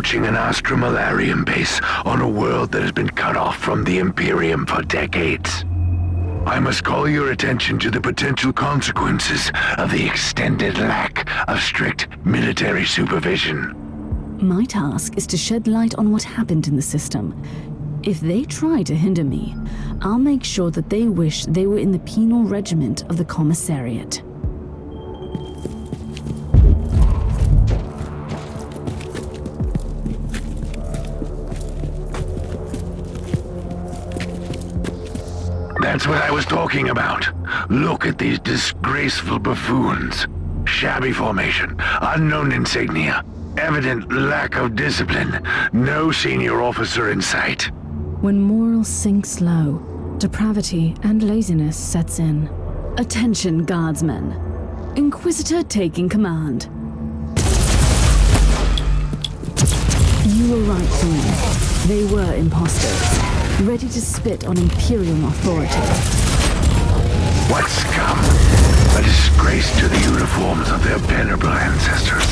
approaching an astromalarian base on a world that has been cut off from the Imperium for decades. I must call your attention to the potential consequences of the extended lack of strict military supervision. My task is to shed light on what happened in the system. If they try to hinder me, I'll make sure that they wish they were in the penal regiment of the Commissariat. That's what I was talking about. Look at these disgraceful buffoons. Shabby formation, unknown insignia, evident lack of discipline, no senior officer in sight. When morals sink low, depravity and laziness sets in. Attention, guardsmen. Inquisitor taking command. You were right, Queen. They were imposters, ready to spit on Imperial authority. What scum! A disgrace to the uniforms of their venerable ancestors.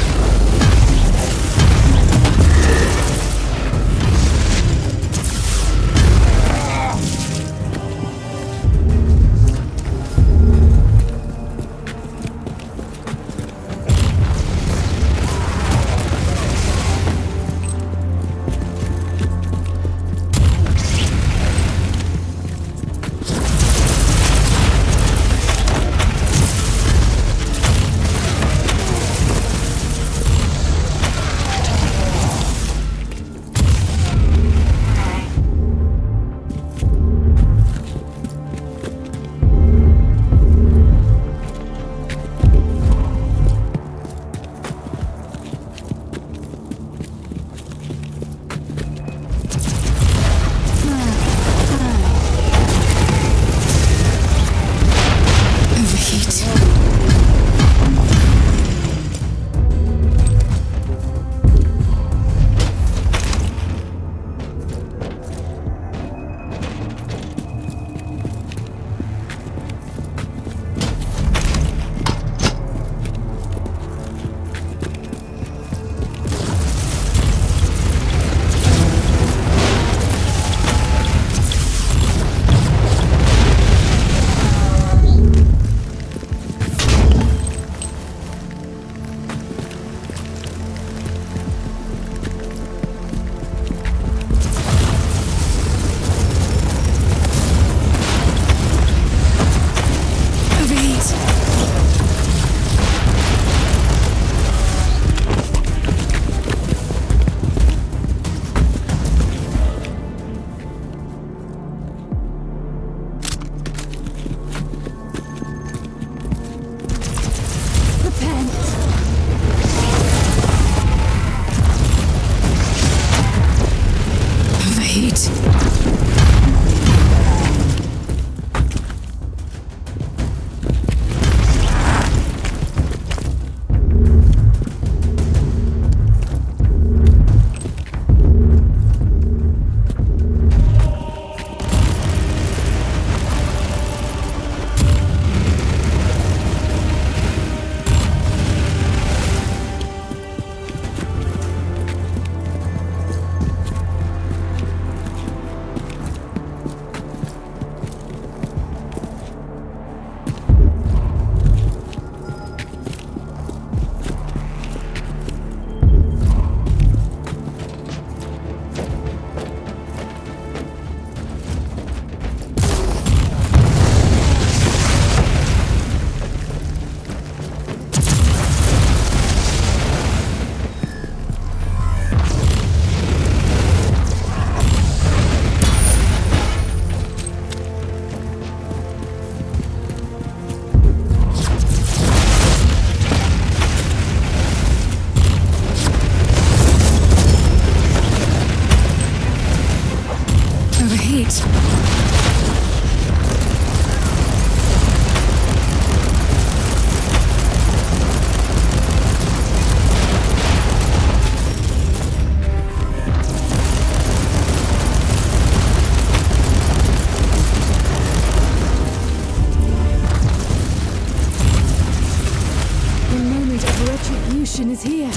Retribution is here.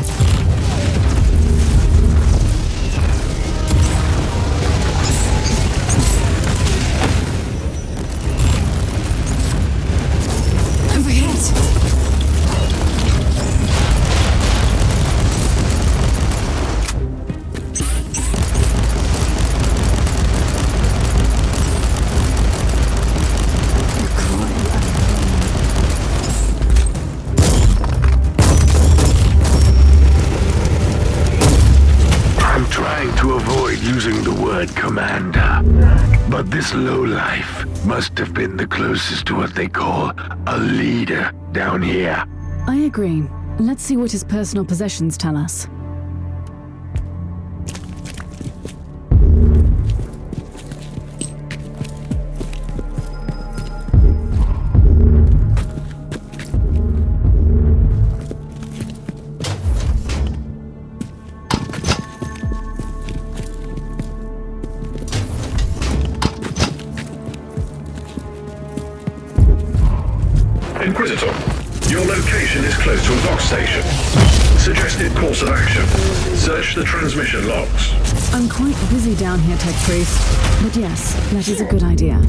word commander. But this lowlife must have been the closest to what they call a leader down here. I agree. Let's see what his personal possessions tell us. Inquisitor, your location is close to a dock station. Suggested course of action. Search the transmission logs. I'm quite busy down here, Tech Priest. But yes, that is a good idea.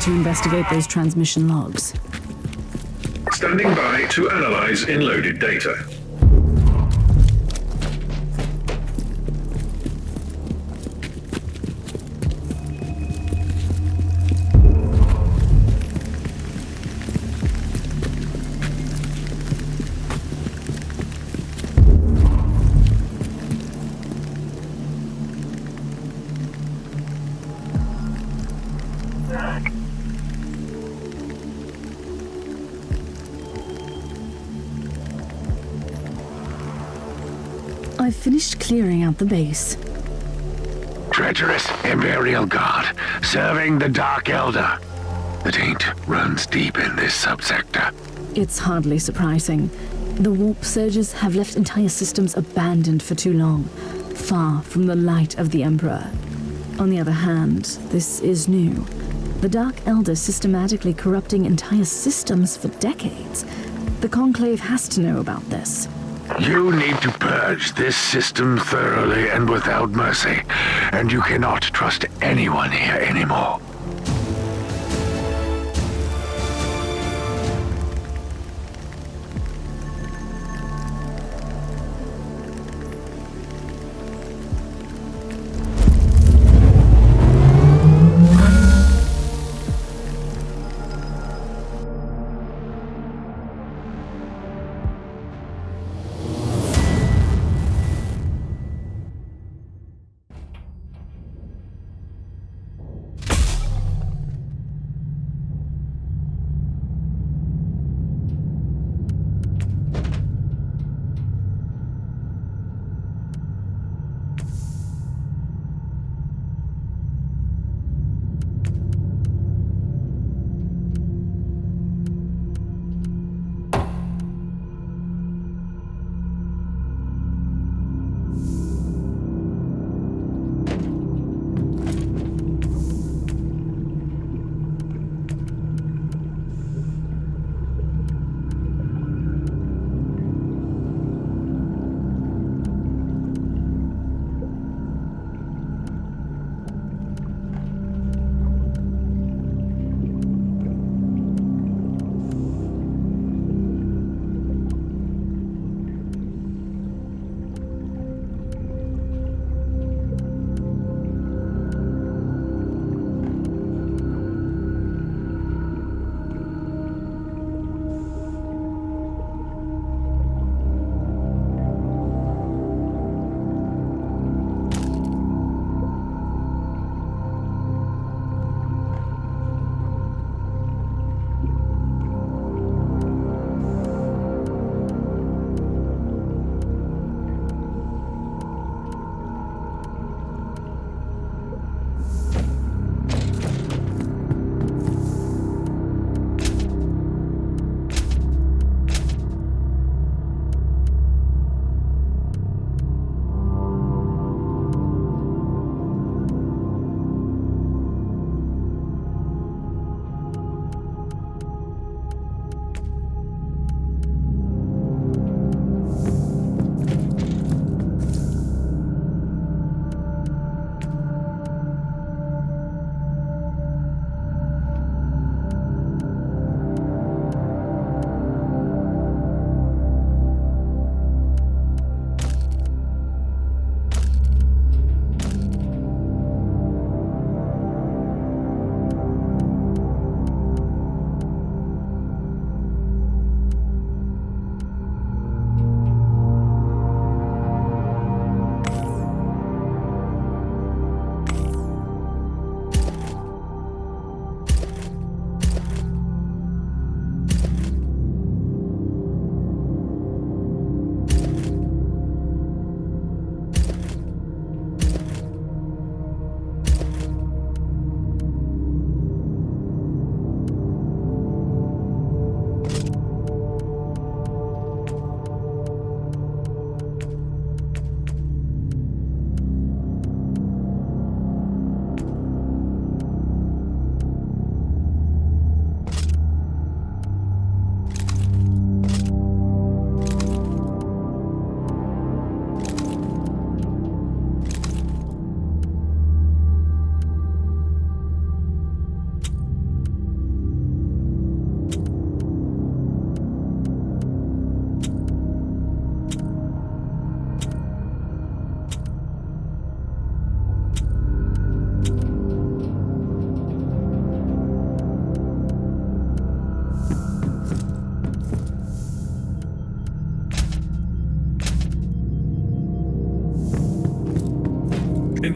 To investigate those transmission logs. Standing by to analyze inloaded data. I've finished clearing out the base. Treacherous Imperial Guard, serving the Dark Elder. The taint runs deep in this subsector. It's hardly surprising. The warp surges have left entire systems abandoned for too long, far from the light of the Emperor. On the other hand, this is new. The Dark Elder systematically corrupting entire systems for decades. The Conclave has to know about this. You need to purge this system thoroughly and without mercy, and you cannot trust anyone here anymore.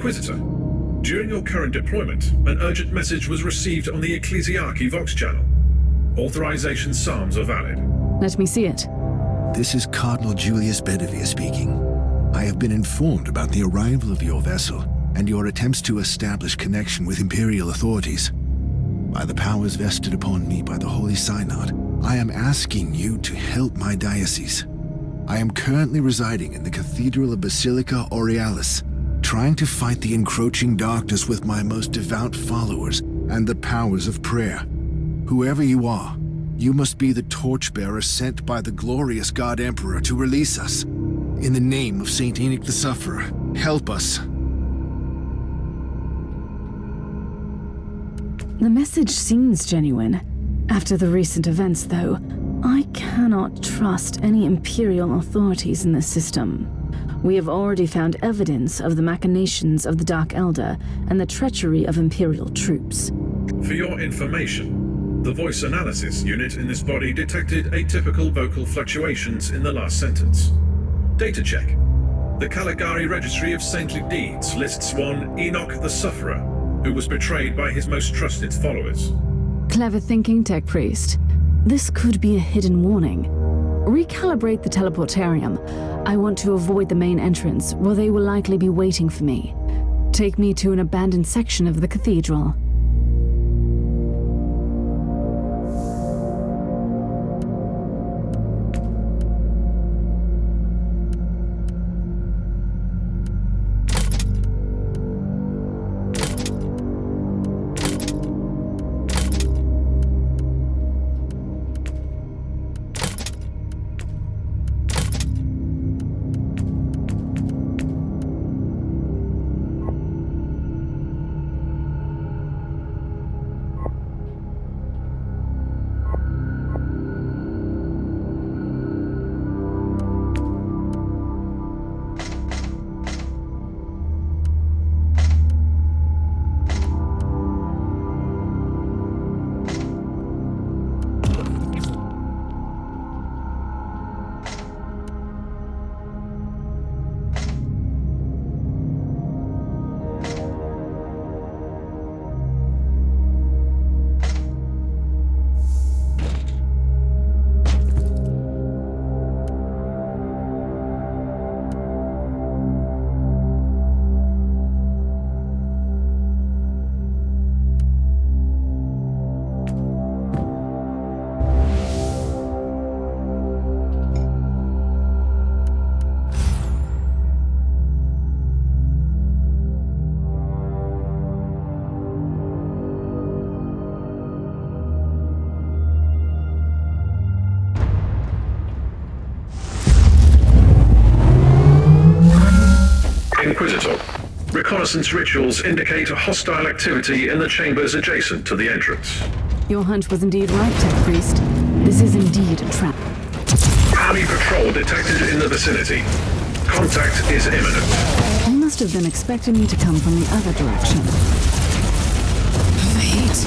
Inquisitor, during your current deployment, an urgent message was received on the Ecclesiarchy Vox channel. Authorization psalms are valid. Let me see it. This is Cardinal Julius Bedivere speaking. I have been informed about the arrival of your vessel and your attempts to establish connection with Imperial authorities. By the powers vested upon me by the Holy Synod, I am asking you to help my diocese. I am currently residing in the Cathedral of Basilica Aurealis, trying to fight the encroaching darkness with my most devout followers and the powers of prayer. Whoever you are, you must be the torchbearer sent by the glorious God Emperor to release us. In the name of Saint Enoch the Sufferer, help us. The message seems genuine. After the recent events, though, I cannot trust any Imperial authorities in this system. We have already found evidence of the machinations of the Dark Elder and the treachery of Imperial troops. For your information, the voice analysis unit in this body detected atypical vocal fluctuations in the last sentence. Data check. The Kalaigari Registry of Saintly Deeds lists one Enoch the Sufferer, who was betrayed by his most trusted followers. Clever thinking, Tech Priest. This could be a hidden warning. Recalibrate the teleportarium. I want to avoid the main entrance, where they will likely be waiting for me. Take me to an abandoned section of the cathedral. Inquisitor, reconnaissance rituals indicate a hostile activity in the chambers adjacent to the entrance. Your hunch was indeed right, Tech Priest. This is indeed a trap. Army patrol detected in the vicinity. Contact is imminent. They must have been expecting me to come from the other direction. The heat.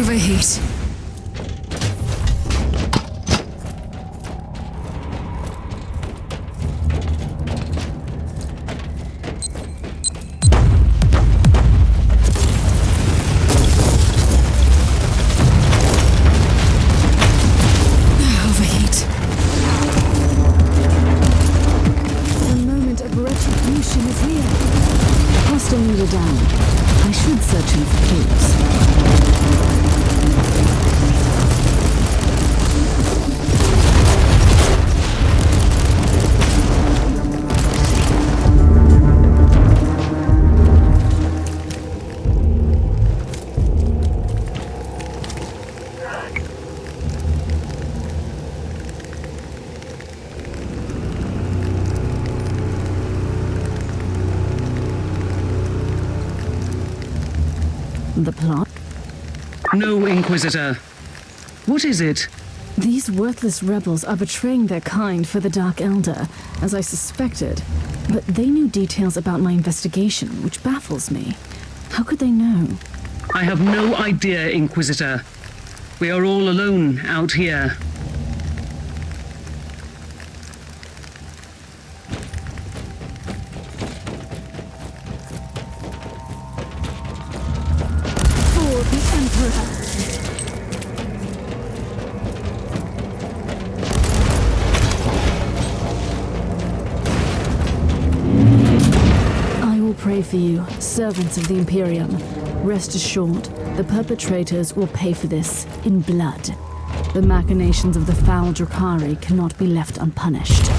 Overheat. The plot? No, Inquisitor. What is it? These worthless rebels are betraying their kind for the Dark Elder, as I suspected. But they knew details about my investigation, which baffles me. How could they know? I have no idea, Inquisitor. We are all alone out here. Pray for you, servants of the Imperium. Rest assured, the perpetrators will pay for this in blood. The machinations of the foul Drakari cannot be left unpunished.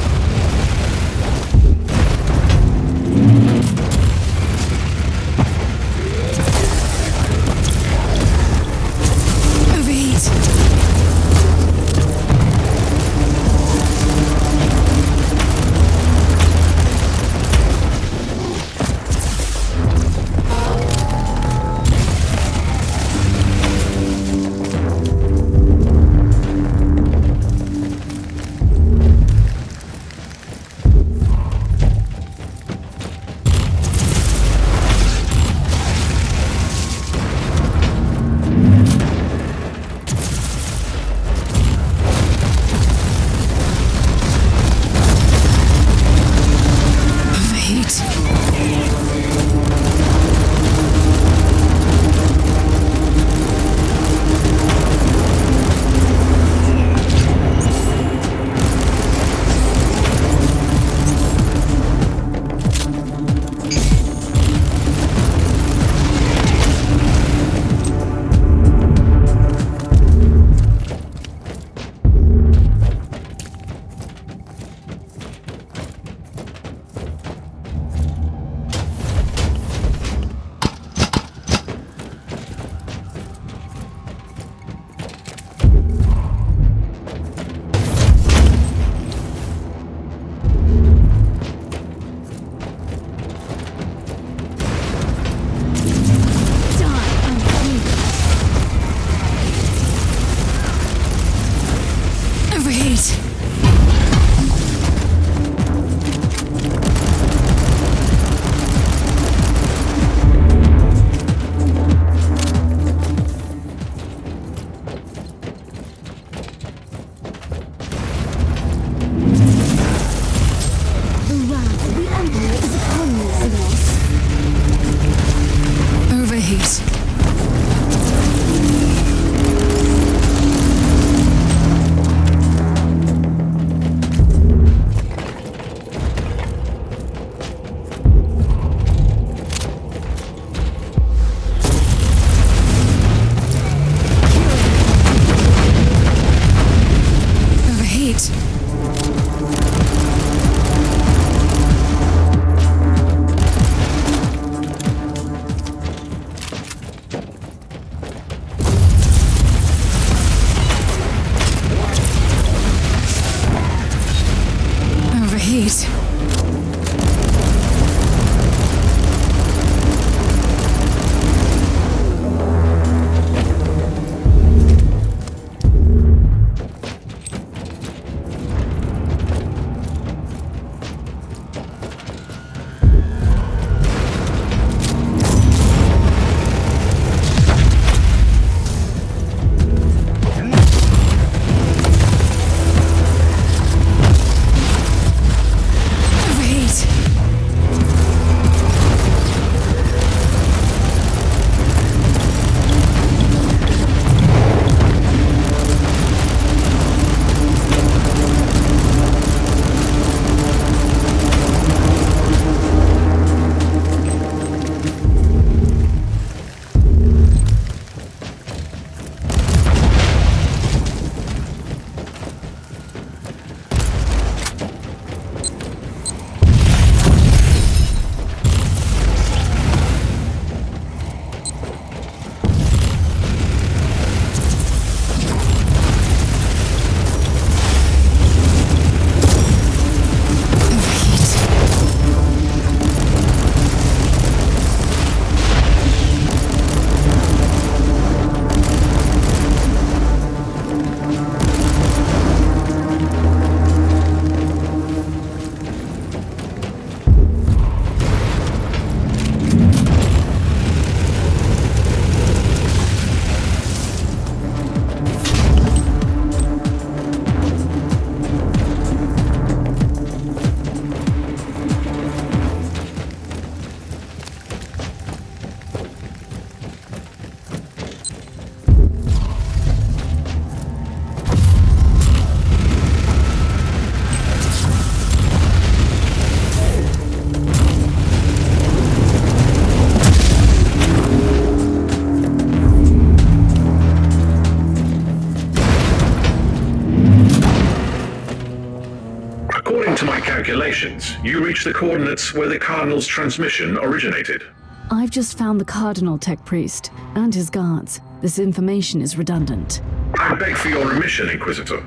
to my calculations, you reach the coordinates where the Cardinal's transmission originated. I've just found the Cardinal Tech Priest and his guards. This information is redundant. I beg for your remission, Inquisitor.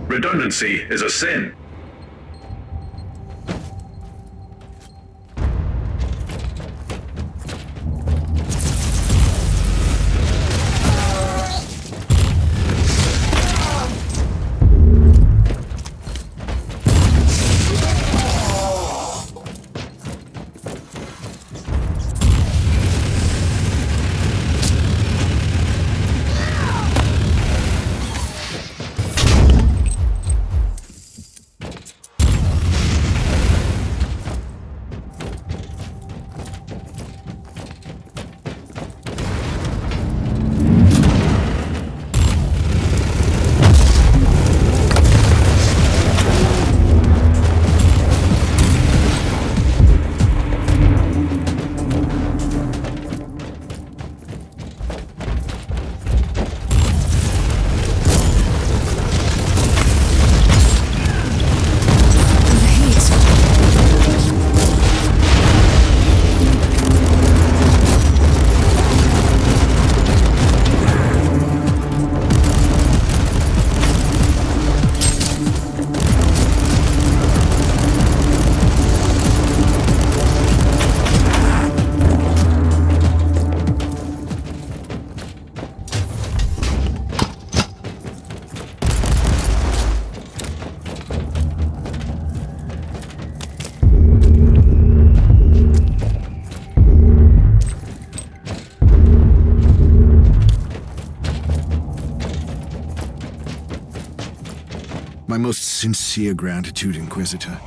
Redundancy is a sin. My most sincere gratitude, Inquisitor.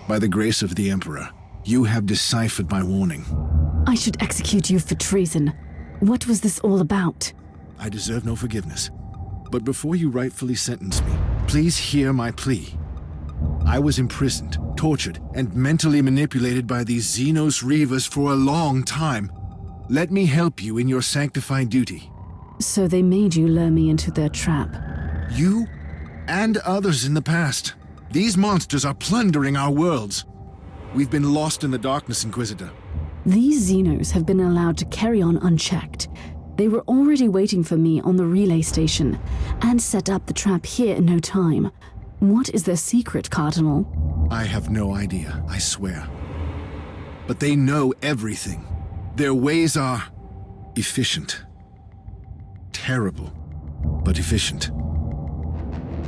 By the grace of the Emperor, you have deciphered my warning. I should execute you for treason. What was this all about? I deserve no forgiveness. But before you rightfully sentence me, please hear my plea. I was imprisoned, tortured, and mentally manipulated by these Xenos Reavers for a long time. Let me help you in your sanctifying duty. So they made you lure me into their trap. You and others in the past. These monsters are plundering our worlds. We've been lost in the darkness, Inquisitor. These Xenos have been allowed to carry on unchecked. They were already waiting for me on the relay station and set up the trap here in no time. What is their secret, Cardinal? I have no idea, I swear. But they know everything. Their ways are efficient. Terrible, but efficient.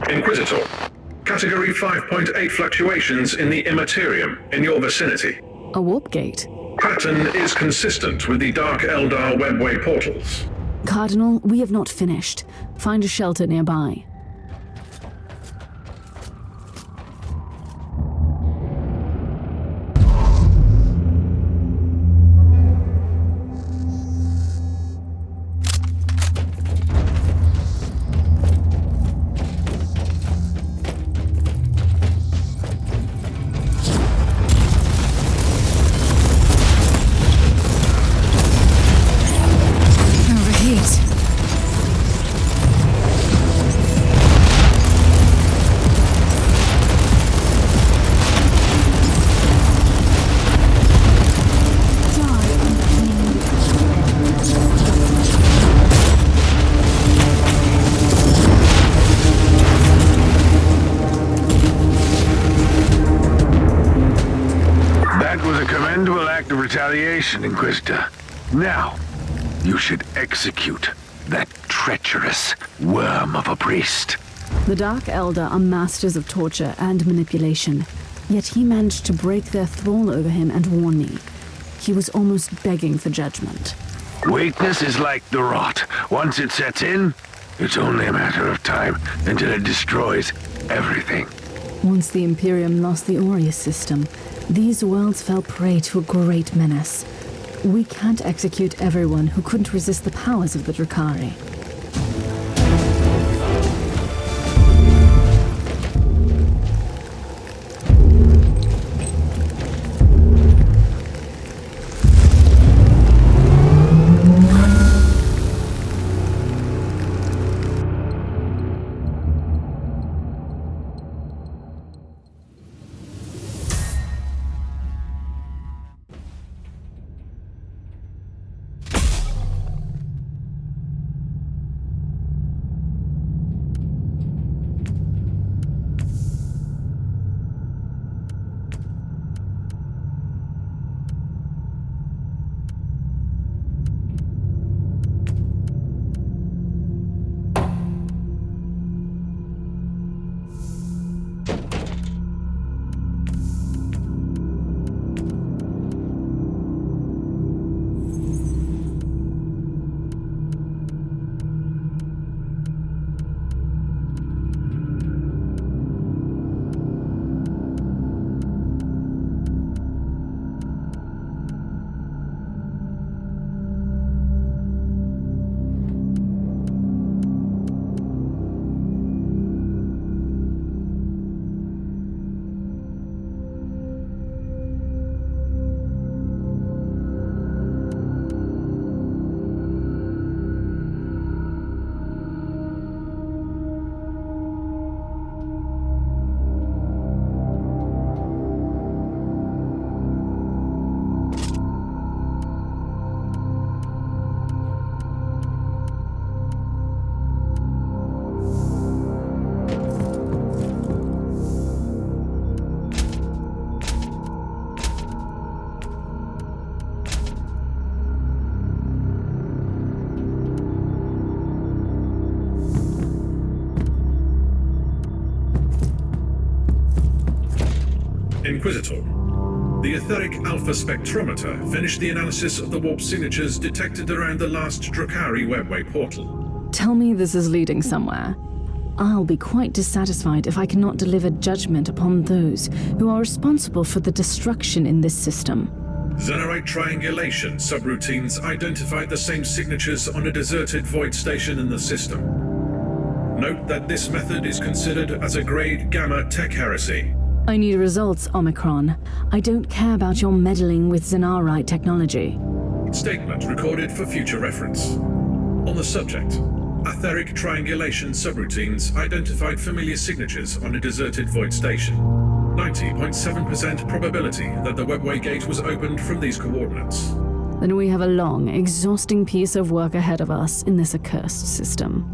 Inquisitor, Category 5.8 fluctuations in the Immaterium in your vicinity. A warp gate. Pattern is consistent with the Dark Eldar webway portals. Cardinal, we have not finished. Find a shelter nearby. Retaliation, Inquisitor. Now, you should execute that treacherous worm of a priest. The Dark Eldar are masters of torture and manipulation, yet he managed to break their thrall over him and warn me. He was almost begging for judgment. Weakness is like the rot. Once it sets in, it's only a matter of time until it destroys everything. Once the Imperium lost the Aureus system, these worlds fell prey to a great menace. We can't execute everyone who couldn't resist the powers of the Drakari. Inquisitor. The etheric alpha spectrometer finished the analysis of the warp signatures detected around the last Drukhari webway portal. Tell me this is leading somewhere. I'll be quite dissatisfied if I cannot deliver judgment upon those who are responsible for the destruction in this system. Xenorite triangulation subroutines identified the same signatures on a deserted void station in the system. Note that this method is considered as a grade Gamma tech heresy. I need results, Omicron. I don't care about your meddling with Xenarite technology. Statement recorded for future reference. On the subject, etheric triangulation subroutines identified familiar signatures on a deserted void station. 90.7% probability that the webway gate was opened from these coordinates. Then we have a long, exhausting piece of work ahead of us in this accursed system.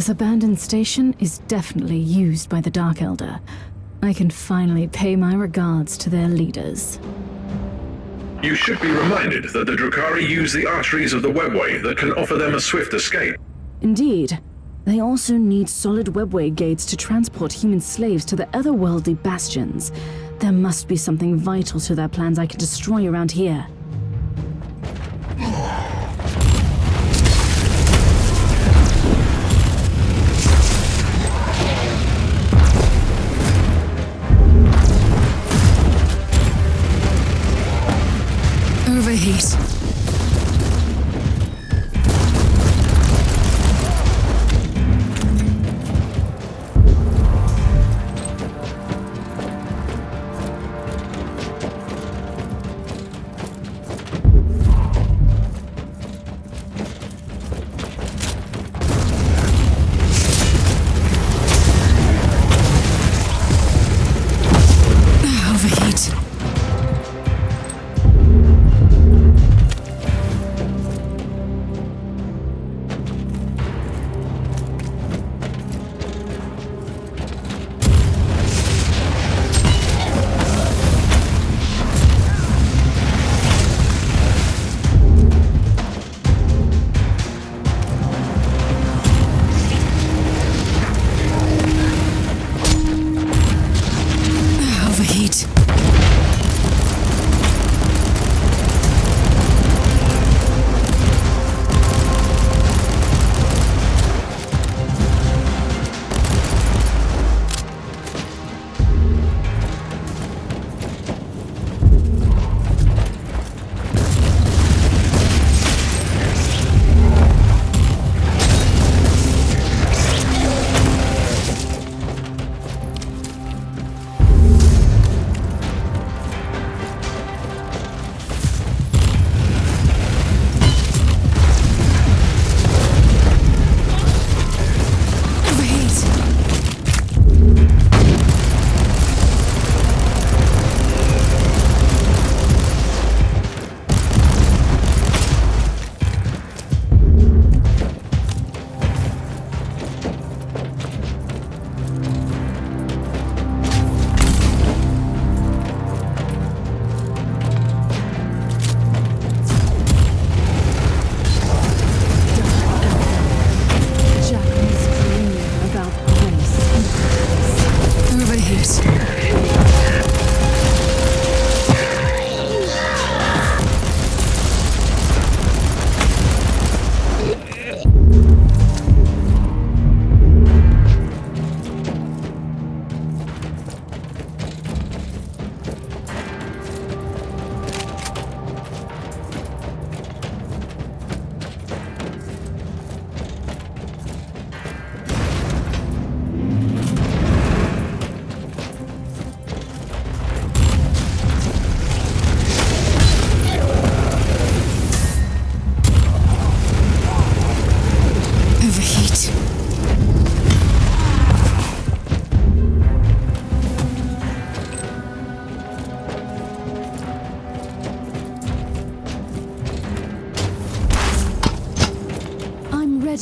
This abandoned station is definitely used by the Dark Elder. I can finally pay my regards to their leaders. You should be reminded that the Drukhari use the arteries of the webway that can offer them a swift escape. Indeed. They also need solid webway gates to transport human slaves to the otherworldly bastions. There must be something vital to their plans I can destroy around here. Overheat.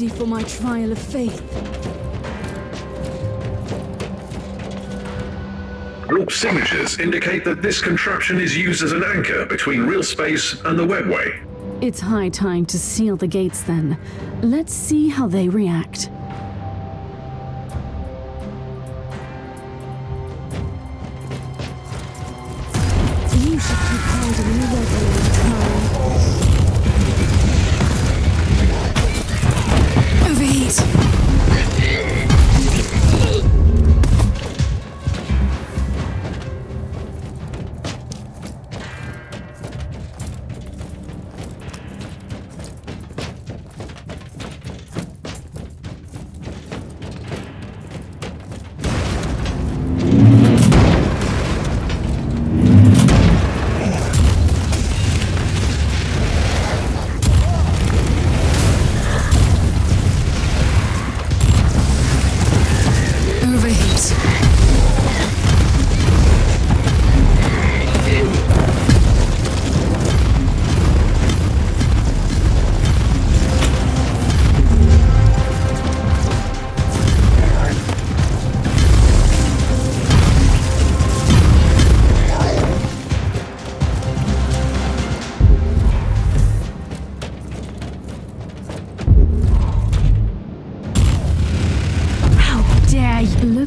ready for my trial of faith. Warp signatures indicate that this contraption is used as an anchor between real space and the webway. It's high time to seal the gates then. Let's see how they react. You should keep holding the webway in time. Overheat!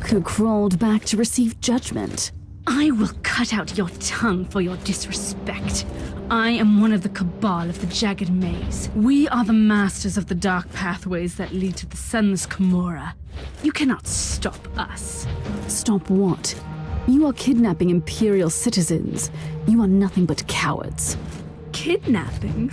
Who crawled back to receive judgment. I will cut out your tongue for your disrespect. I am one of the cabal of the Jagged Maze. We are the masters of the dark pathways that lead to the sunless Camorra. You cannot stop us. Stop what? You are kidnapping Imperial citizens. You are nothing but cowards. Kidnapping?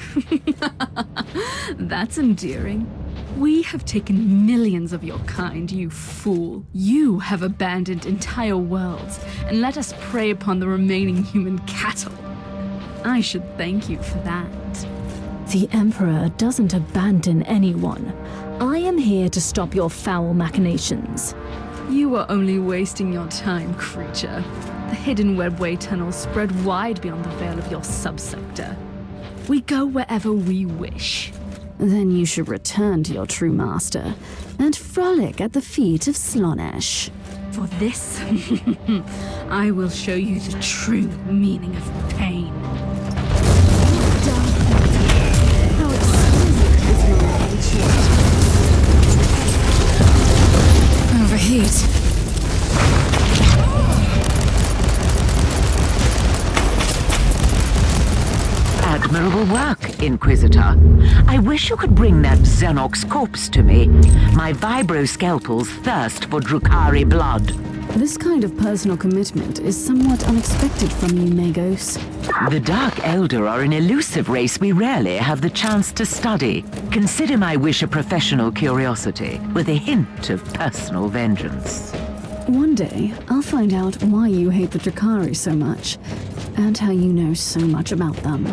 That's endearing. We have taken millions of your kind, you fool. You have abandoned entire worlds and let us prey upon the remaining human cattle. I should thank you for that. The Emperor doesn't abandon anyone. I am here to stop your foul machinations. You are only wasting your time, creature. The hidden webway tunnels spread wide beyond the veil of your subsector. We go wherever we wish. Then you should return to your true master and frolic at the feet of Slaanesh. For this, I will show you the true meaning of pain. How exquisite is my hatred. Overheat. Admirable work, Inquisitor. I wish you could bring that Xenox corpse to me. My vibroscalpels thirst for Drukhari blood. This kind of personal commitment is somewhat unexpected from you, Magos. The Dark Elder are an elusive race we rarely have the chance to study. Consider my wish a professional curiosity, with a hint of personal vengeance. One day, I'll find out why you hate the Drukhari so much, and how you know so much about them.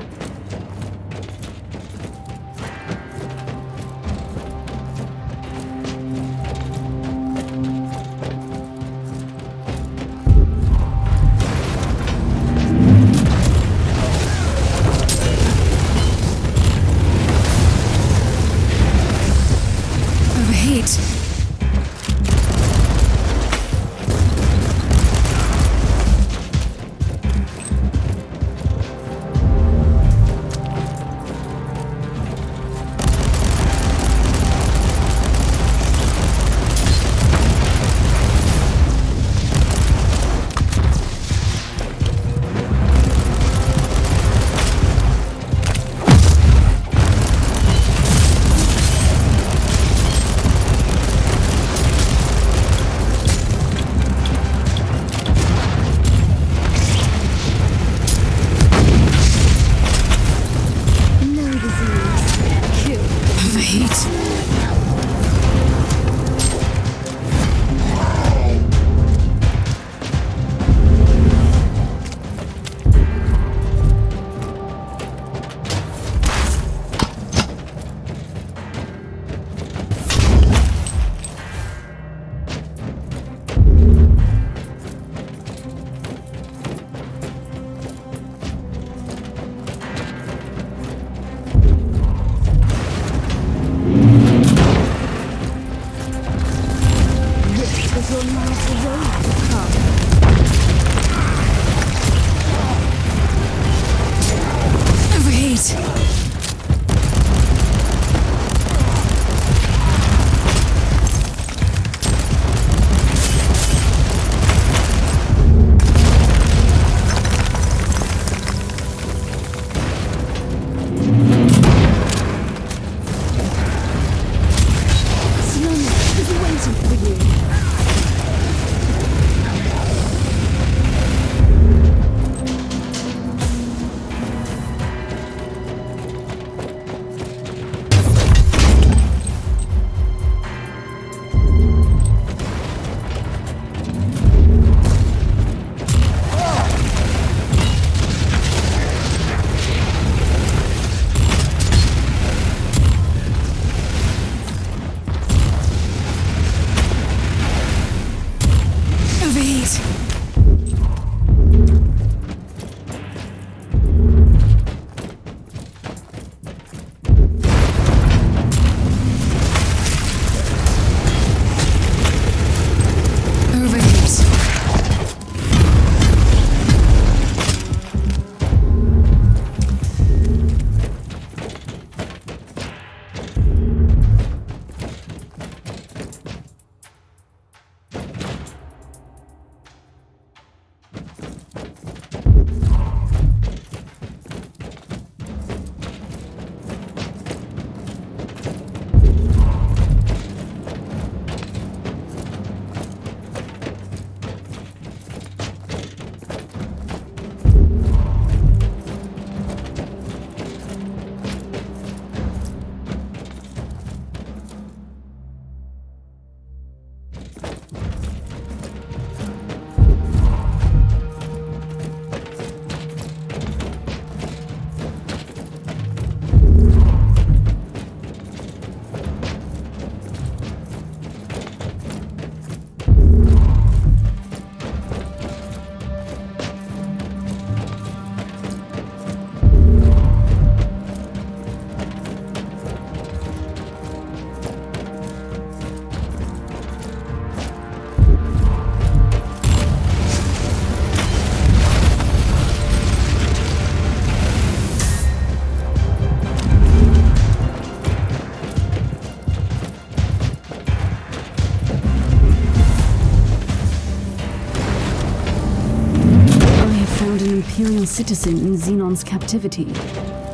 common citizen in Xenon's captivity.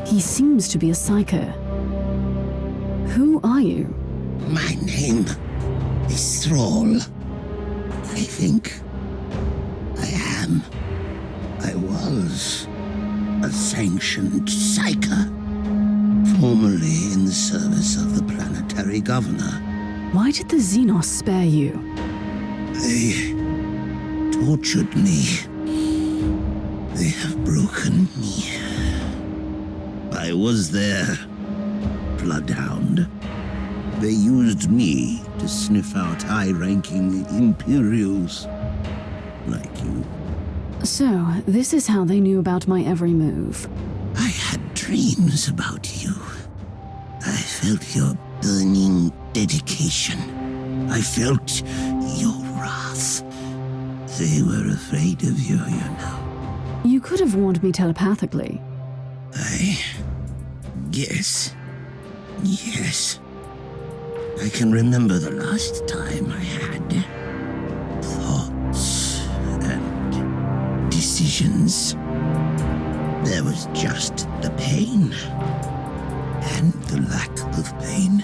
He seems to be a psyker. Who are you? My name is Thrall. I think I was a sanctioned psyker, formerly in the service of the planetary governor. Why did the Xenos spare you? They tortured me. They have broken me. I was their bloodhound. They used me to sniff out high-ranking Imperials like you. So, this is how they knew about my every move. I had dreams about you. I felt your burning dedication. I felt your wrath. They were afraid of you, you know. You could have warned me telepathically. I guess. Yes. I can remember the last time I had thoughts and decisions. There was just the pain and the lack of pain.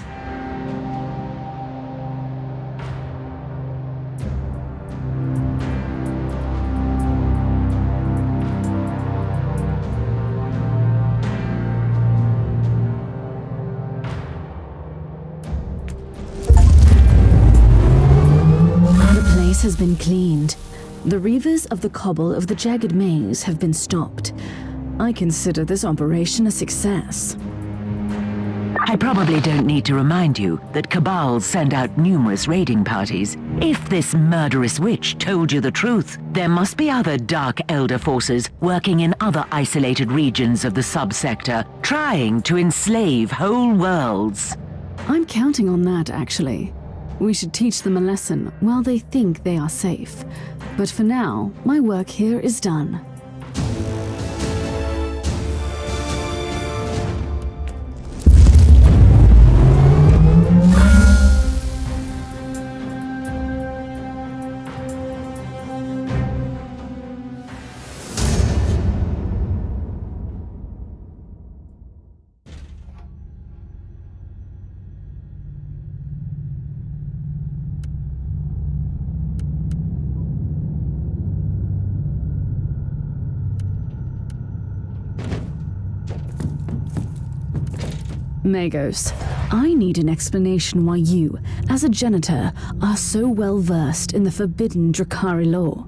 Has been cleaned. The reavers of the cobble of the jagged maze have been stopped. I consider this operation a success. I probably don't need to remind you that Cabals send out numerous raiding parties. If this murderous witch told you the truth, there must be other Dark Elder forces working in other isolated regions of the subsector, trying to enslave whole worlds. I'm counting on that, actually. We should teach them a lesson while they think they are safe. But for now, my work here is done. Magos, I need an explanation why you, as a janitor, are so well versed in the forbidden Drakari law.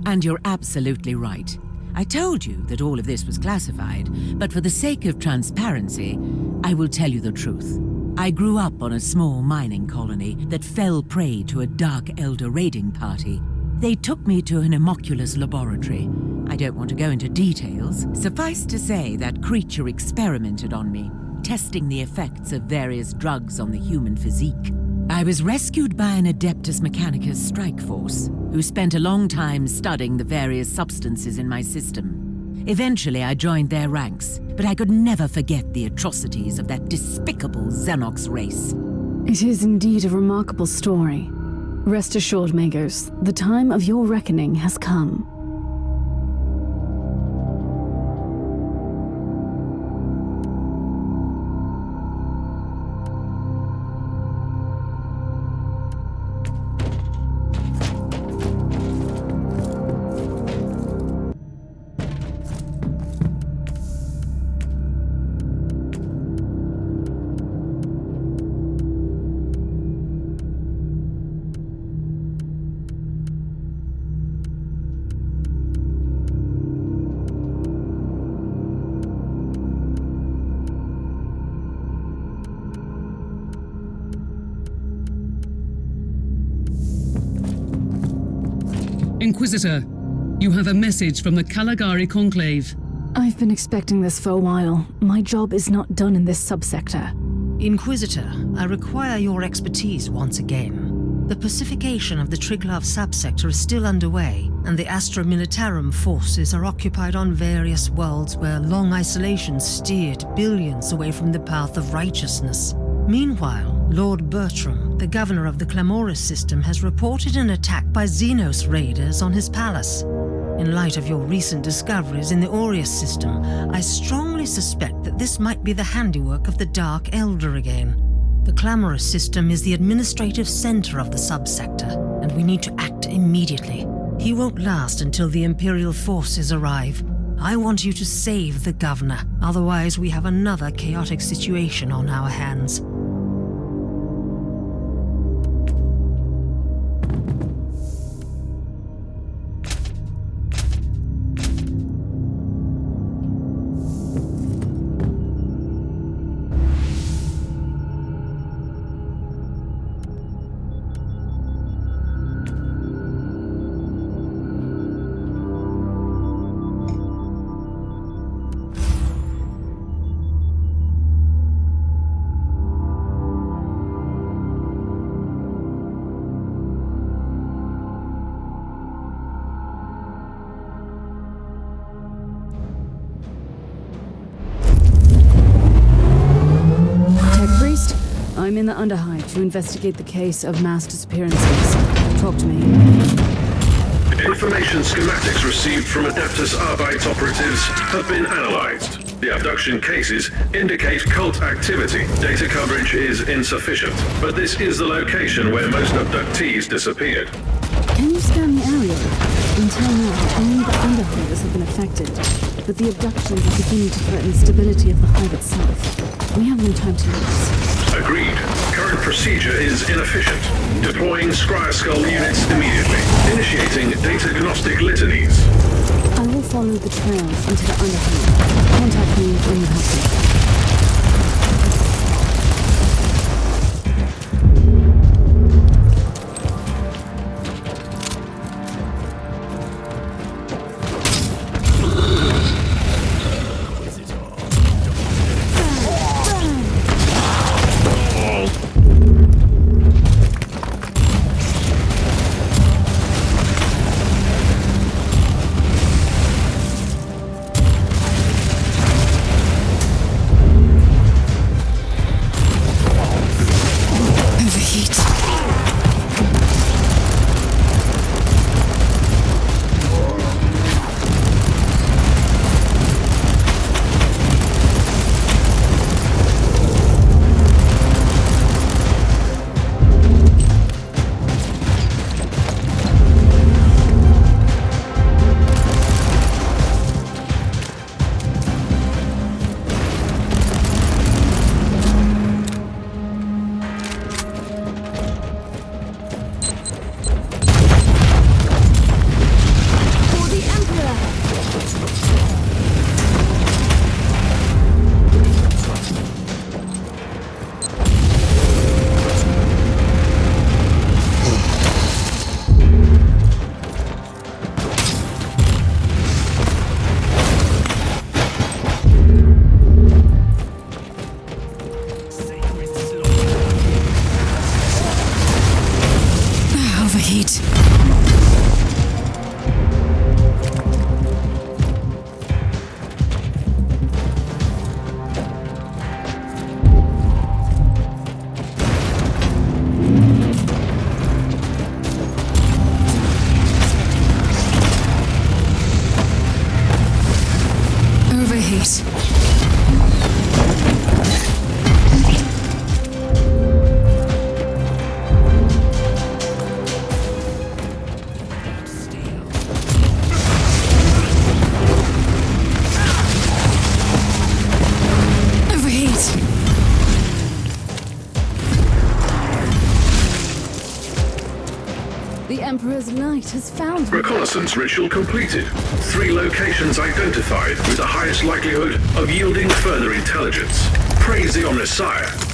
And you're absolutely right. I told you that all of this was classified, but for the sake of transparency, I will tell you the truth. I grew up on a small mining colony that fell prey to a Dark Elder raiding party. They took me to an homunculus laboratory. I don't want to go into details. Suffice to say that creature experimented on me, testing the effects of various drugs on the human physique. I was rescued by an Adeptus Mechanicus strike force, who spent a long time studying the various substances in my system. Eventually I joined their ranks, but I could never forget the atrocities of that despicable Xenox race. It is indeed a remarkable story. Rest assured, Magos, the time of your reckoning has come. Inquisitor, you have a message from the Kalligari Conclave. I've been expecting this for a while. My job is not done in this subsector. Inquisitor, I require your expertise once again. The pacification of the Triglav subsector is still underway, and the Astra Militarum forces are occupied on various worlds where long isolation steered billions away from the path of righteousness. Meanwhile, Lord Bertram, the governor of the Clamoris system, has reported an attack by Xenos raiders on his palace. In light of your recent discoveries in the Aureus system, I strongly suspect that this might be the handiwork of the Dark Elder again. The Clamorous system is the administrative center of the subsector, and we need to act immediately. He won't last until the Imperial forces arrive. I want you to save the Governor, otherwise we have another chaotic situation on our hands. I'm in the Underhide to investigate the case of mass disappearances. Talk to me. Information schematics received from Adeptus Arbeit operatives have been analyzed. The abduction cases indicate cult activity. Data coverage is insufficient, but this is the location where most abductees disappeared. Can you scan the area? Until now, only the Underhiders have been affected, but the abductions are beginning to threaten the stability of the hive itself. We have no time to lose. Agreed. Current procedure is inefficient. Deploying Scryer Skull units immediately. Initiating data-gnostic litanies. I will follow the trails into the Underhide. Contact me when you have them. Emperor's Light has found me. Reconnaissance ritual completed. 3 locations identified with the highest likelihood of yielding further intelligence. Praise the Omnissiah.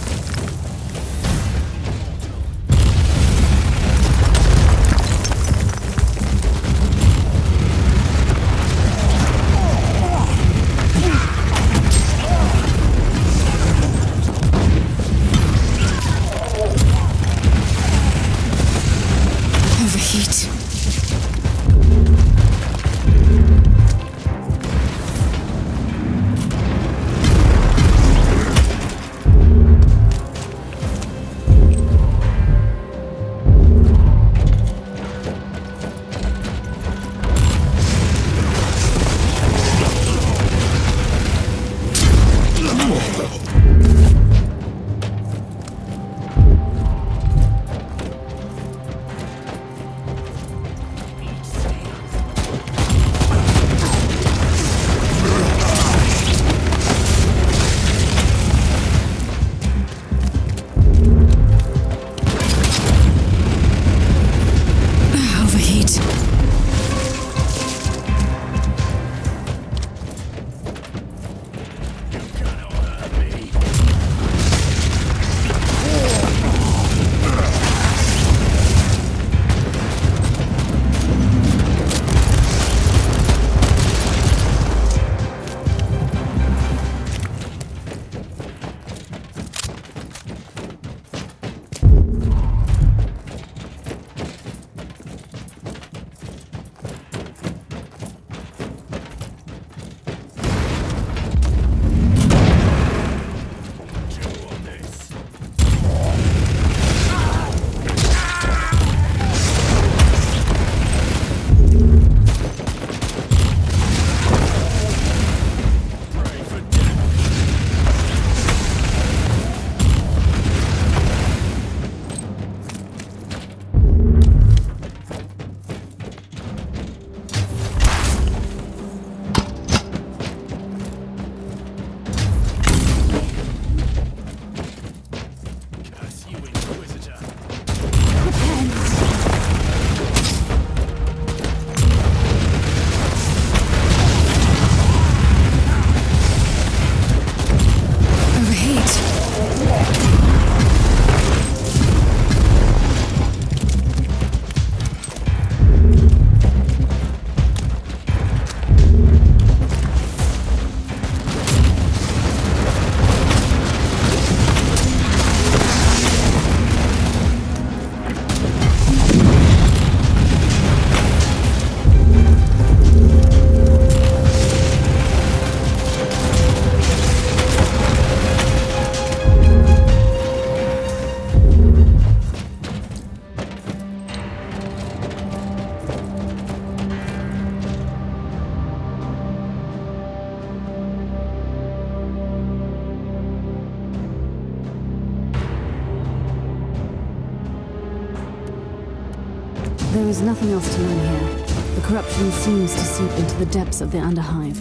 There is nothing else to learn here. The corruption seems to seep into the depths of the underhive.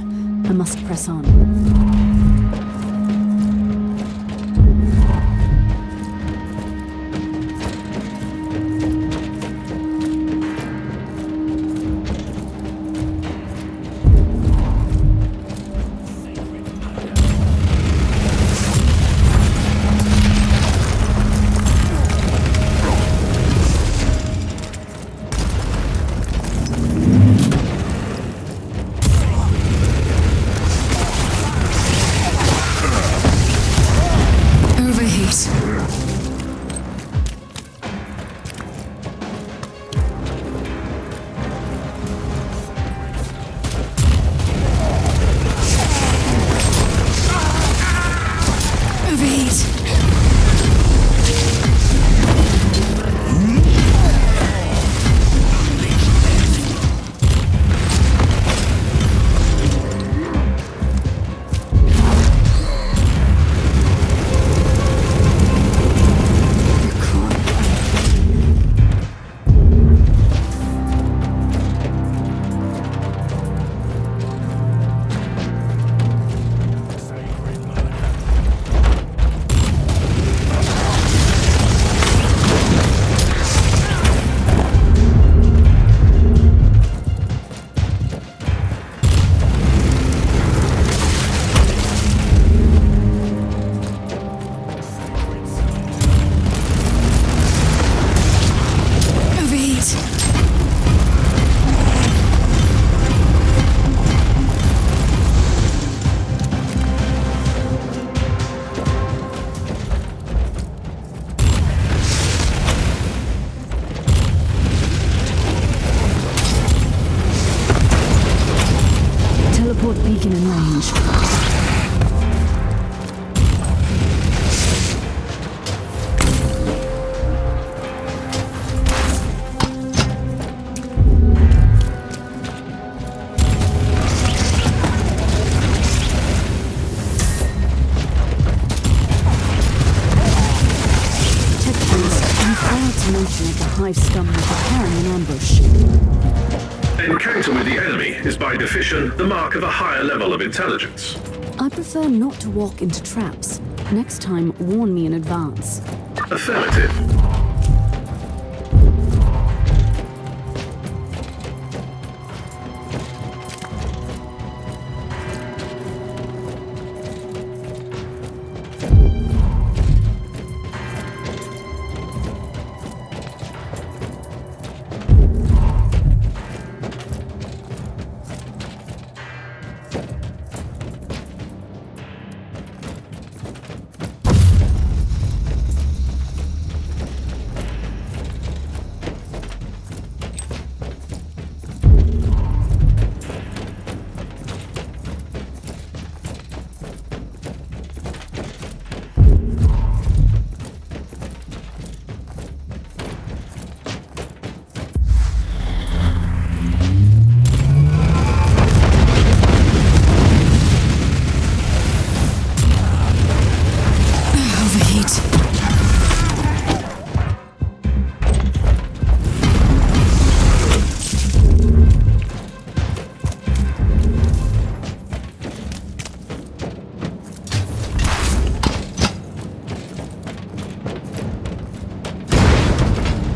I must press on. Beacon in range. Hive scum were preparing an ambush. Encounter with the enemy is by definition the mark of a higher level of intelligence. I prefer not to walk into traps. Next time, warn me in advance. Affirmative.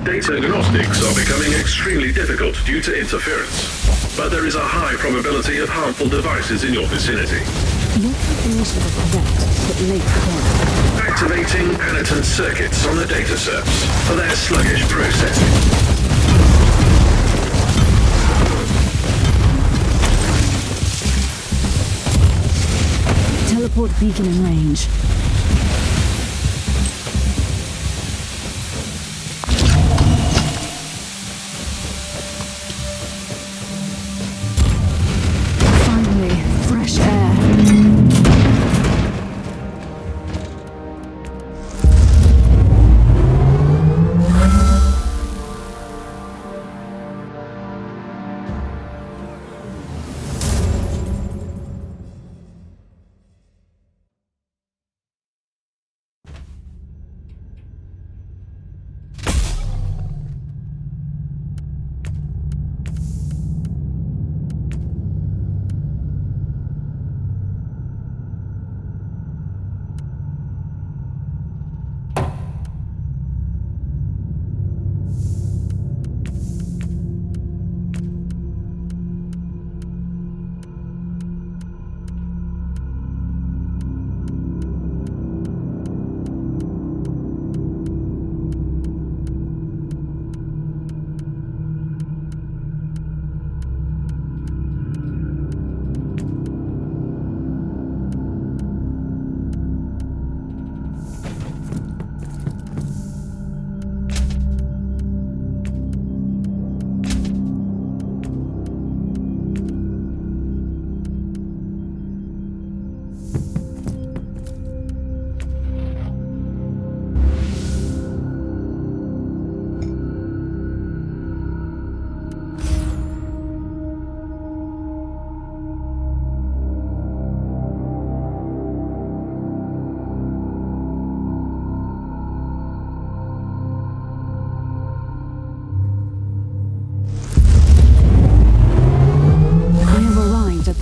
Data agnostics are becoming extremely difficult due to interference, but there is a high probability of harmful devices in your vicinity. Your calculations are correct, but late again. Activating penitent circuits on the data serves for their sluggish processing. Teleport beacon in range.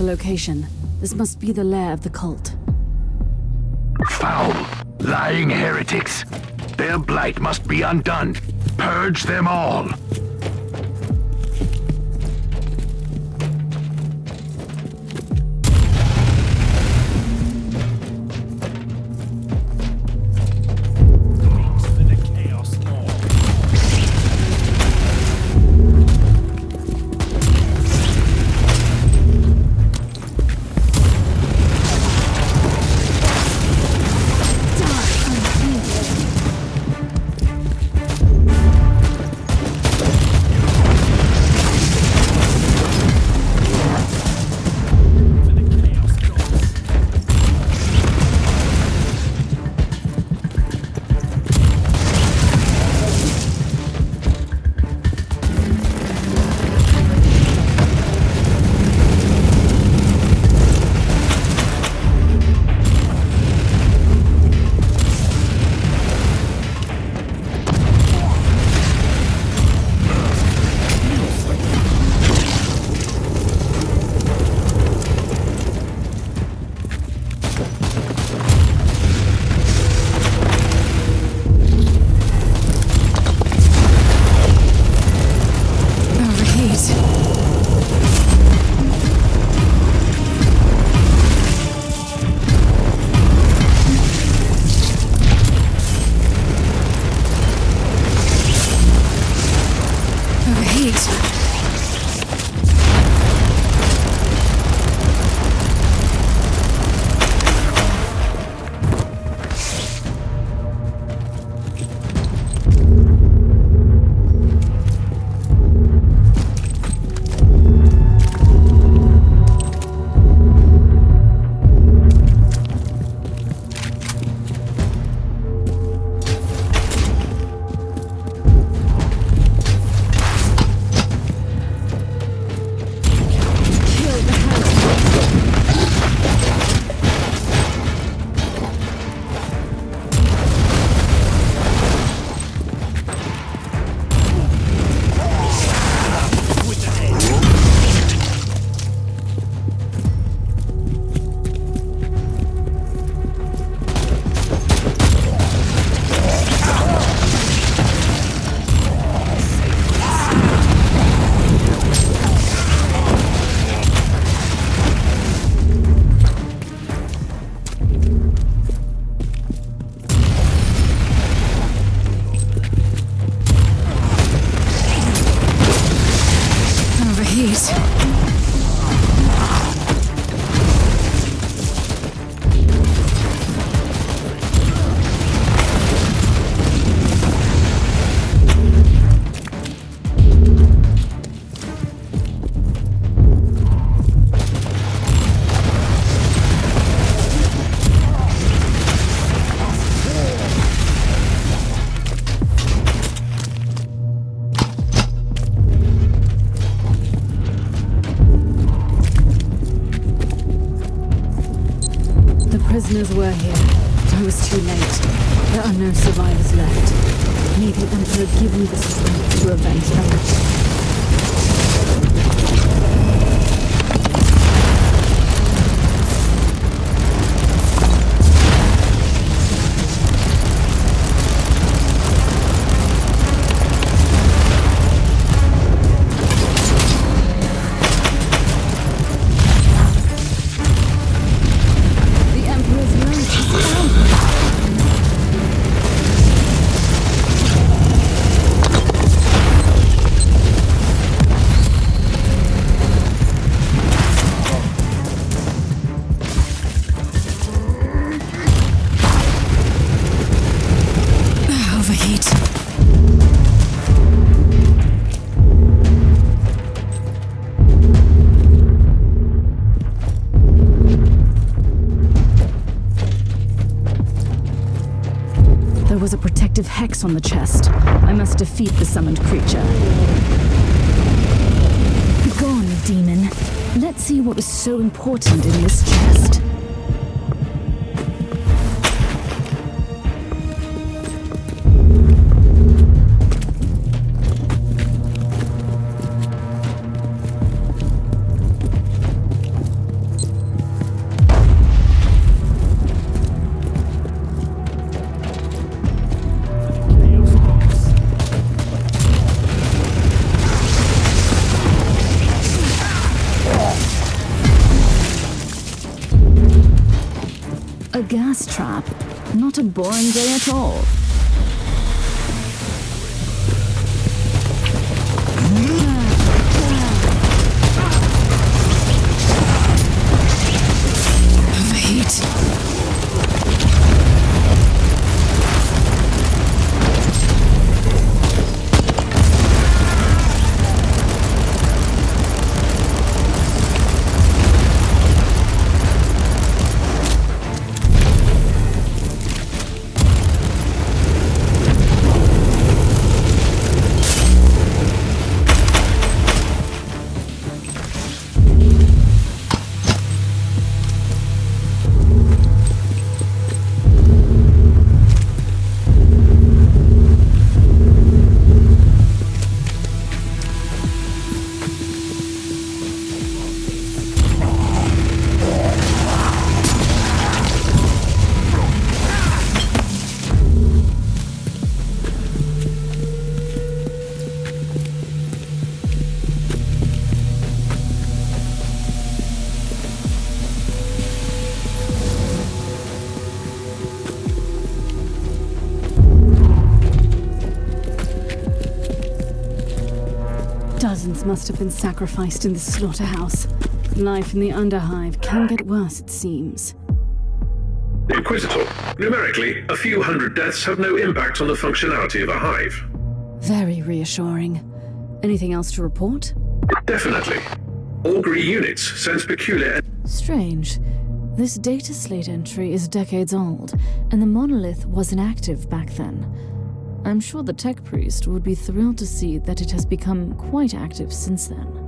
location. This must be the lair of the cult. Foul, lying heretics. Their blight must be undone. Purge them all. Prisoners were here, but I was too late. There are no survivors left. May the Emperor give me the strength to avenge them. There was a protective hex on the chest. I must defeat the summoned creature. Gone, demon. Let's see what was so important in this chest. gas trap. Not a boring day at all. Overheat. Dozens must have been sacrificed in this slaughterhouse. Life in the Underhive can get worse, it seems. Inquisitor, numerically, a few hundred deaths have no impact on the functionality of a hive. Very reassuring. Anything else to report? Definitely. Augury units sense peculiar... Strange. This data slate entry is decades old, and the monolith wasn't active back then. I'm sure the tech priest would be thrilled to see that it has become quite active since then.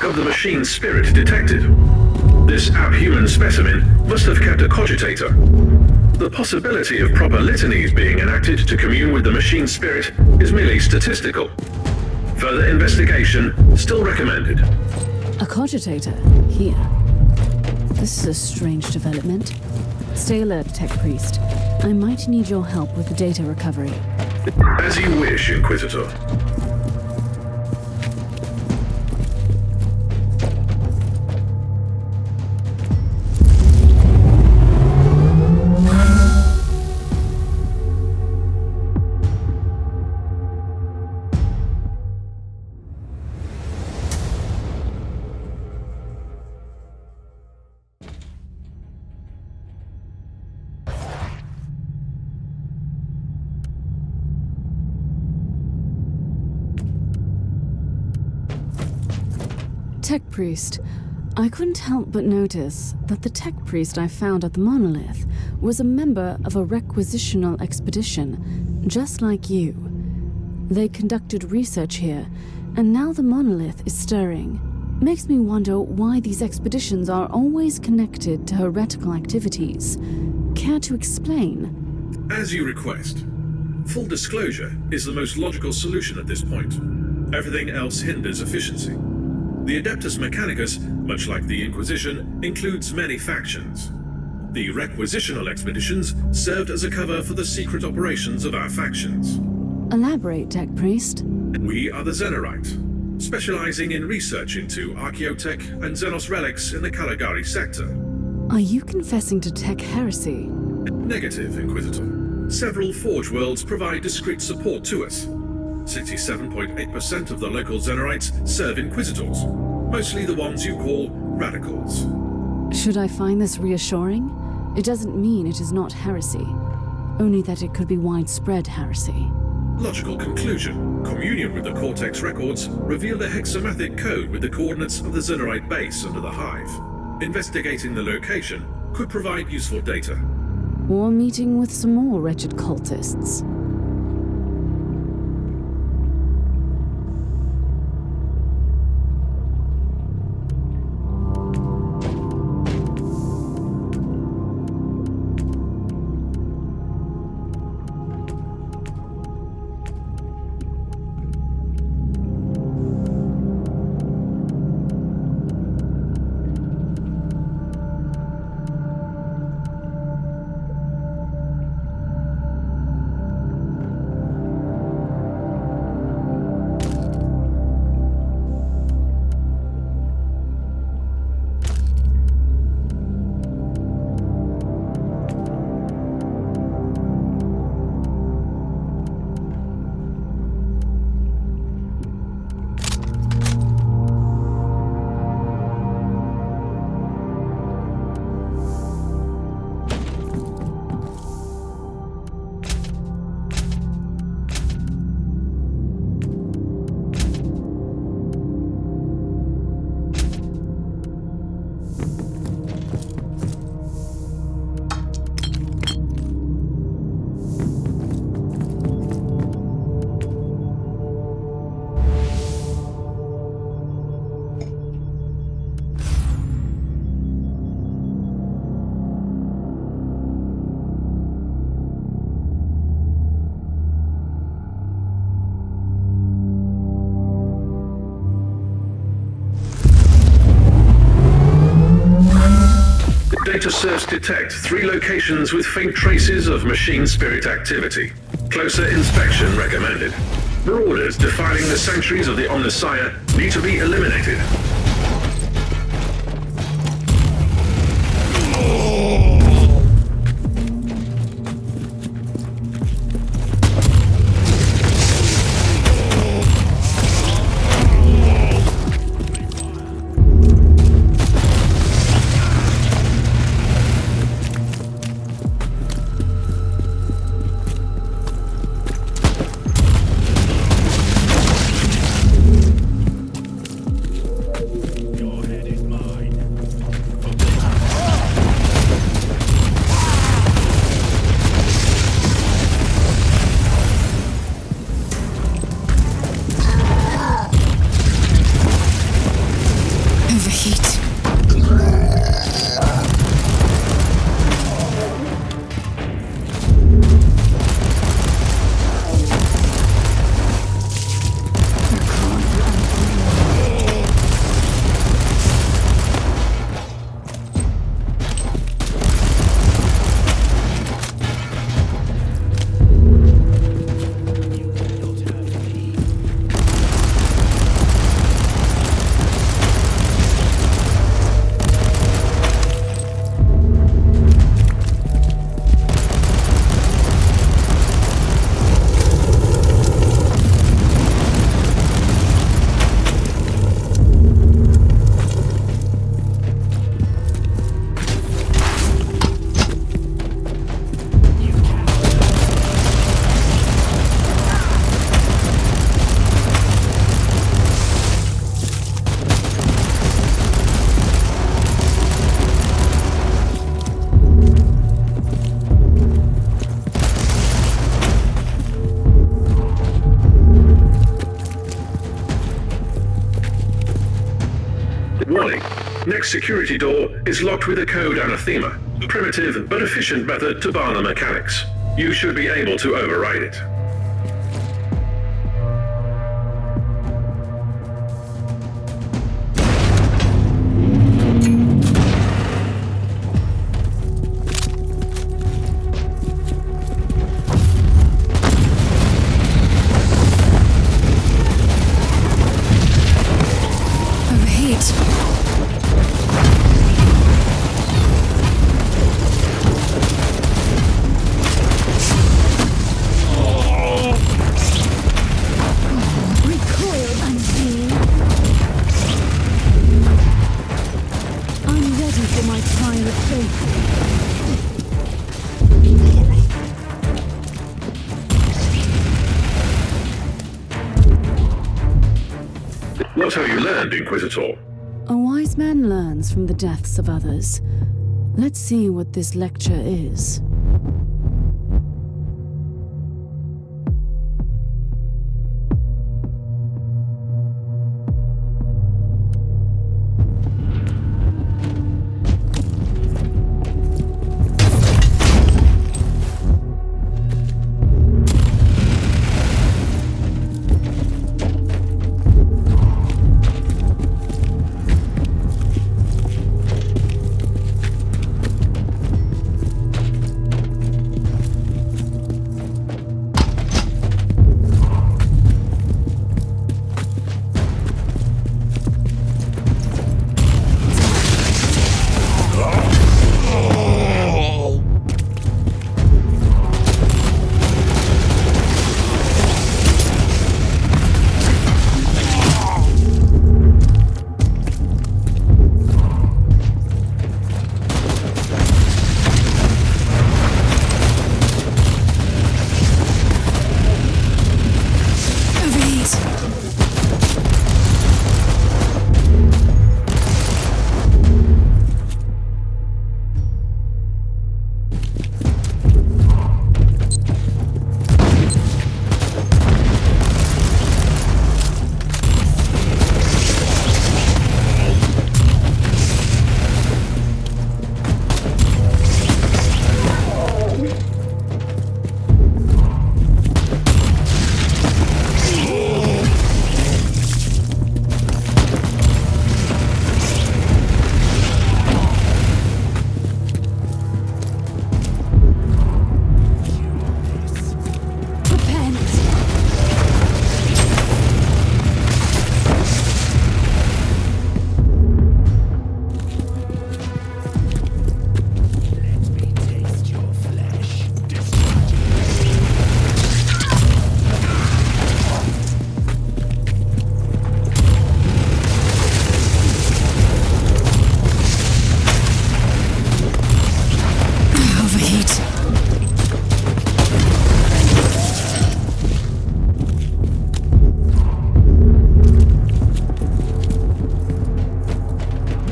The machine spirit detected. This abhuman specimen must have kept a cogitator. The possibility of proper litanies being enacted to commune with the machine spirit is merely statistical. Further investigation still recommended. A cogitator? Here. This is a strange development. Stay alert, Tech Priest. I might need your help with the data recovery. As you wish, Inquisitor. Tech Priest, I couldn't help but notice that the Tech Priest I found at the monolith was a member of a requisitional expedition, just like you. They conducted research here, and now the monolith is stirring. Makes me wonder why these expeditions are always connected to heretical activities. Care to explain? As you request. Full disclosure is the most logical solution at this point. Everything else hinders efficiency. The Adeptus Mechanicus, much like the Inquisition, includes many factions. The requisitional expeditions served as a cover for the secret operations of our factions. Elaborate, Tech Priest. We are the Xenorite, specializing in research into archaeotech and Xenos relics in the Kalagarhi sector. Are you confessing to tech heresy? Negative, Inquisitor. Several Forge worlds provide discreet support to us. 67.8% of the local Xenorites serve Inquisitors, mostly the ones you call radicals. Should I find this reassuring? It doesn't mean it is not heresy, only that it could be widespread heresy. Logical conclusion. Communion with the Cortex records revealed a hexamathic code with the coordinates of the Xenorite base under the Hive. Investigating the location could provide useful data. Or meeting with some more wretched cultists. Data serves detect 3 locations with faint traces of machine spirit activity. Closer inspection recommended. Marauders defiling the sanctuaries of the Omnissiah need to be eliminated. Next security door is locked with a code anathema, a primitive but efficient method to bar the mechanics. You should be able to override it. Not how you learned, Inquisitor. A wise man learns from the deaths of others. Let's see what this lecture is.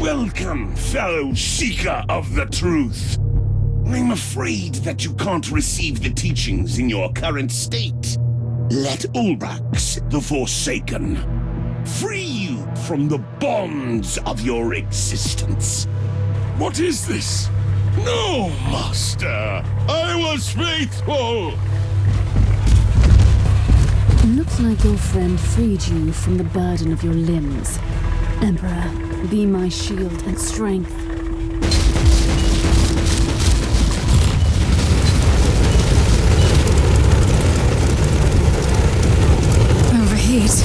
Welcome, fellow seeker of the truth. I'm afraid that you can't receive the teachings in your current state. Let Ulbrax, the Forsaken, free you from the bonds of your existence. What is this? No, Master! I was faithful! Looks like your friend freed you from the burden of your limbs. Emperor, be my shield and strength. Overheat.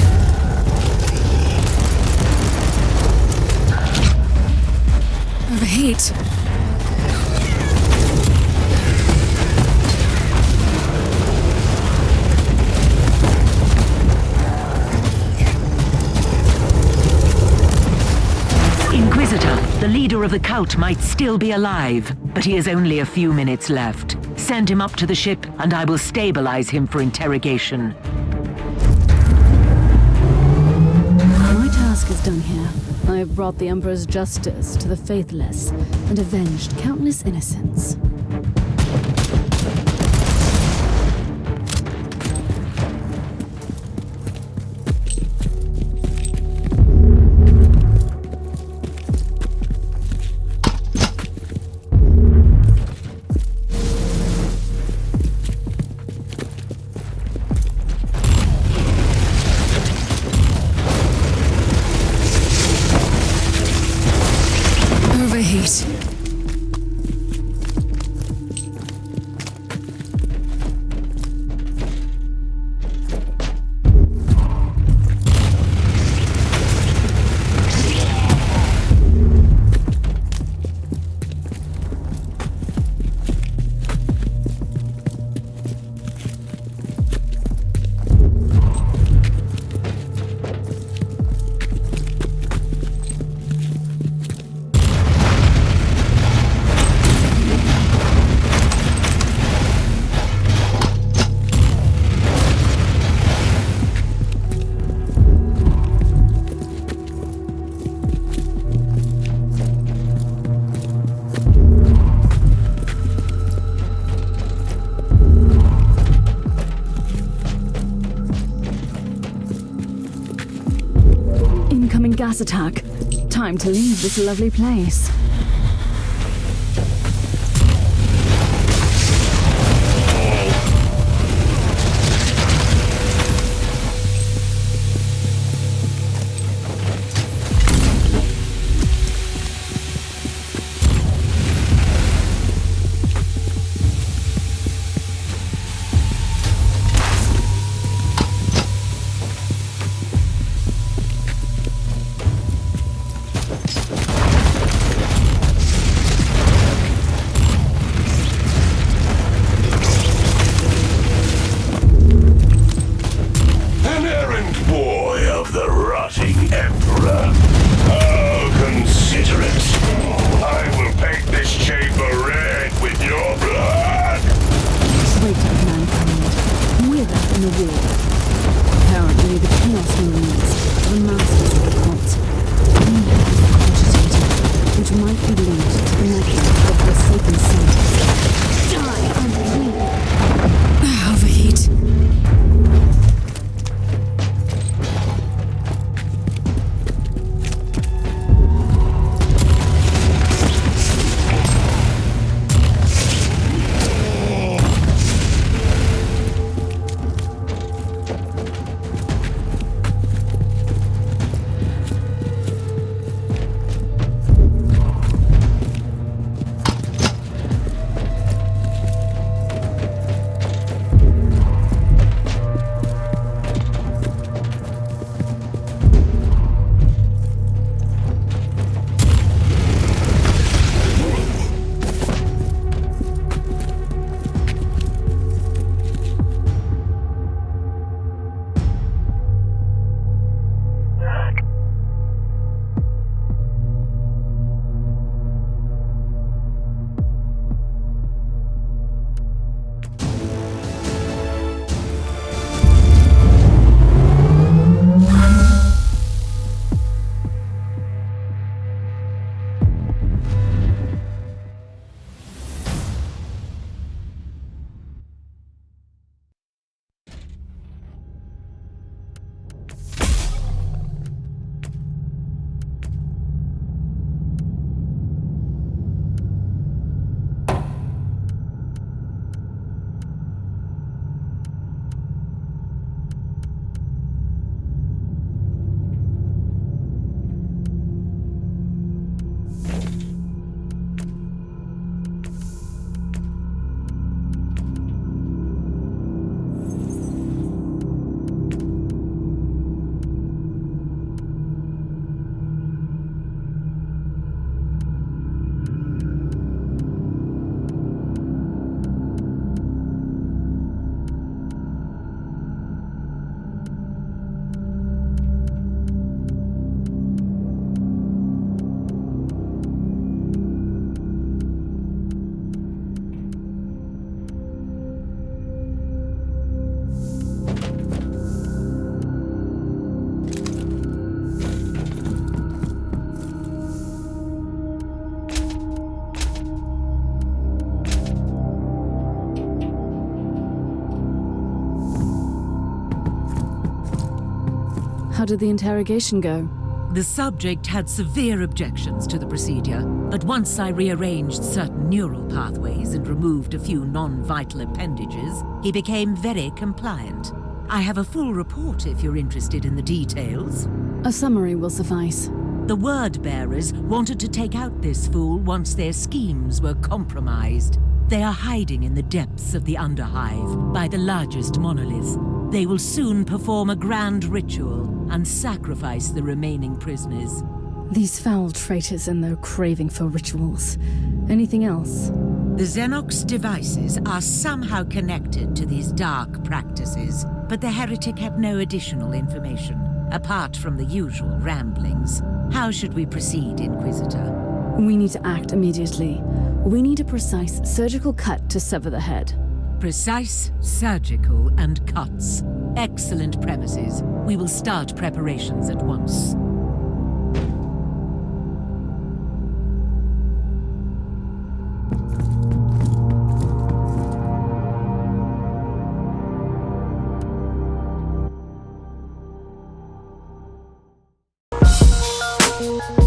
Overheat. Inquisitor, the leader of the cult might still be alive, but he has only a few minutes left. Send him up to the ship, and I will stabilize him for interrogation. My task is done here. I have brought the Emperor's justice to the faithless and avenged countless innocents. Incoming gas attack. Time to leave this lovely place. How did the interrogation go? The subject had severe objections to the procedure, but once I rearranged certain neural pathways and removed a few non-vital appendages, he became very compliant. I have a full report if you're interested in the details. A summary will suffice. The word-bearers wanted to take out this fool once their schemes were compromised. They are hiding in the depths of the Underhive by the largest monolith. They will soon perform a grand ritual and sacrifice the remaining prisoners. These foul traitors and their craving for rituals. Anything else? The Xenox devices are somehow connected to these dark practices, but the heretic had no additional information, apart from the usual ramblings. How should we proceed, Inquisitor? We need to act immediately. We need a precise surgical cut to sever the head. Precise, surgical, and cuts. Excellent premises. We will start preparations at once. Thank you.